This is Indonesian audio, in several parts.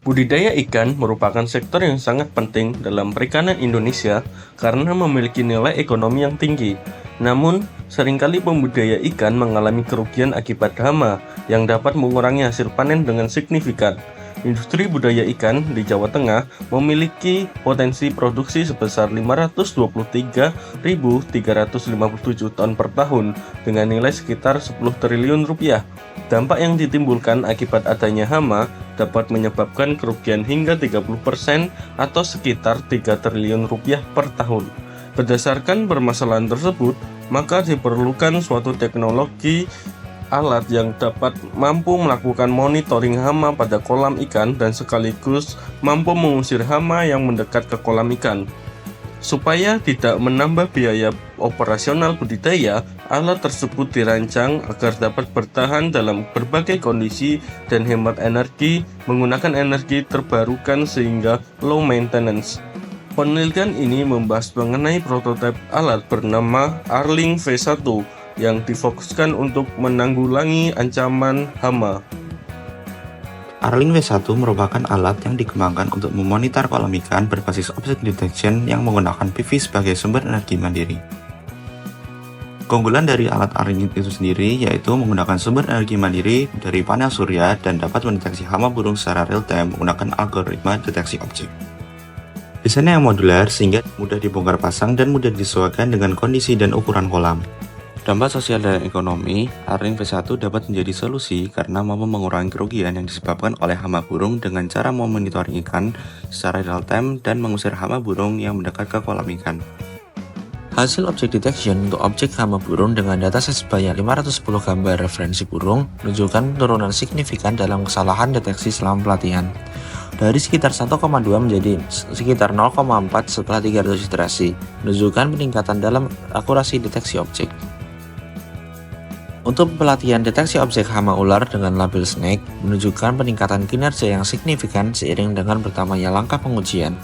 Budidaya ikan merupakan sektor yang sangat penting dalam perikanan Indonesia karena memiliki nilai ekonomi yang tinggi. Namun, seringkali pembudidaya ikan mengalami kerugian akibat hama yang dapat mengurangi hasil panen dengan signifikan. Industri budaya ikan di Jawa Tengah memiliki potensi produksi sebesar 523.357 ton per tahun dengan nilai sekitar 10 triliun rupiah. Dampak yang ditimbulkan akibat adanya hama dapat menyebabkan kerugian hingga 30% atau sekitar 3 triliun rupiah per tahun. Berdasarkan permasalahan tersebut, maka diperlukan suatu teknologi alat yang dapat mampu melakukan monitoring hama pada kolam ikan dan sekaligus mampu mengusir hama yang mendekat ke kolam ikan. Supaya tidak menambah biaya operasional budidaya, alat tersebut dirancang agar dapat bertahan dalam berbagai kondisi dan hemat energi menggunakan energi terbarukan sehingga low maintenance. Penelitian ini membahas mengenai prototipe alat bernama Arling V1 yang difokuskan untuk menanggulangi ancaman hama. Arling V1 merupakan alat yang dikembangkan untuk memonitor kolam ikan berbasis object detection yang menggunakan PV sebagai sumber energi mandiri. Keunggulan dari alat Arling itu sendiri yaitu menggunakan sumber energi mandiri dari panel surya dan dapat mendeteksi hama burung secara real-time menggunakan algoritma deteksi objek. Desainnya yang modular sehingga mudah dibongkar pasang dan mudah disesuaikan dengan kondisi dan ukuran kolam. Dampak sosial dan ekonomi, Arling V1 dapat menjadi solusi karena mampu mengurangi kerugian yang disebabkan oleh hama burung dengan cara memonitoring ikan secara real-time dan mengusir hama burung yang mendekat ke kolam ikan. Hasil object detection untuk objek hama burung dengan dataset sebanyak 510 gambar referensi burung menunjukkan penurunan signifikan dalam kesalahan deteksi selama pelatihan. Dari sekitar 1,2 menjadi sekitar 0,4 setelah 300 iterasi, menunjukkan peningkatan dalam akurasi deteksi objek. Untuk pelatihan deteksi objek hama ular dengan label Snake menunjukkan peningkatan kinerja yang signifikan seiring dengan bertambahnya langkah pengujian.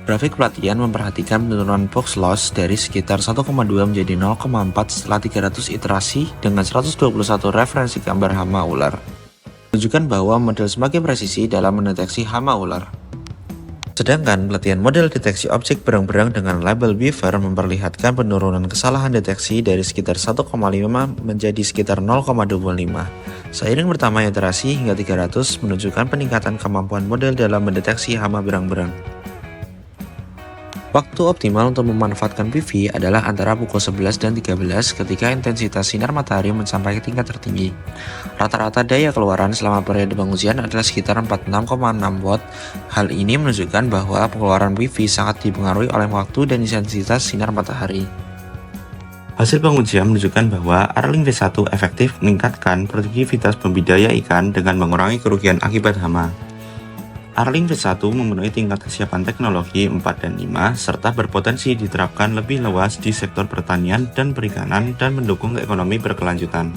Grafik pelatihan memperhatikan penurunan box loss dari sekitar 1,2 menjadi 0,4 setelah 300 iterasi dengan 121 referensi gambar hama ular. Menunjukkan bahwa model semakin presisi dalam mendeteksi hama ular. Sedangkan pelatihan model deteksi objek berang-berang dengan label Beaver memperlihatkan penurunan kesalahan deteksi dari sekitar 1,5 menjadi sekitar 0,25. Seiring bertambahnya iterasi hingga 300 menunjukkan peningkatan kemampuan model dalam mendeteksi hama berang-berang. Waktu optimal untuk memanfaatkan PV adalah antara pukul 11 dan 13 ketika intensitas sinar matahari mencapai tingkat tertinggi. Rata-rata daya keluaran selama periode pengujian adalah sekitar 46,6 watt. Hal ini menunjukkan bahwa pengeluaran PV sangat dipengaruhi oleh waktu dan intensitas sinar matahari. Hasil pengujian menunjukkan bahwa Arling V1 efektif meningkatkan produktivitas pembudidaya ikan dengan mengurangi kerugian akibat hama. Arling V1 memenuhi tingkat kesiapan teknologi 4 dan 5 serta berpotensi diterapkan lebih luas di sektor pertanian dan perikanan dan mendukung ekonomi berkelanjutan.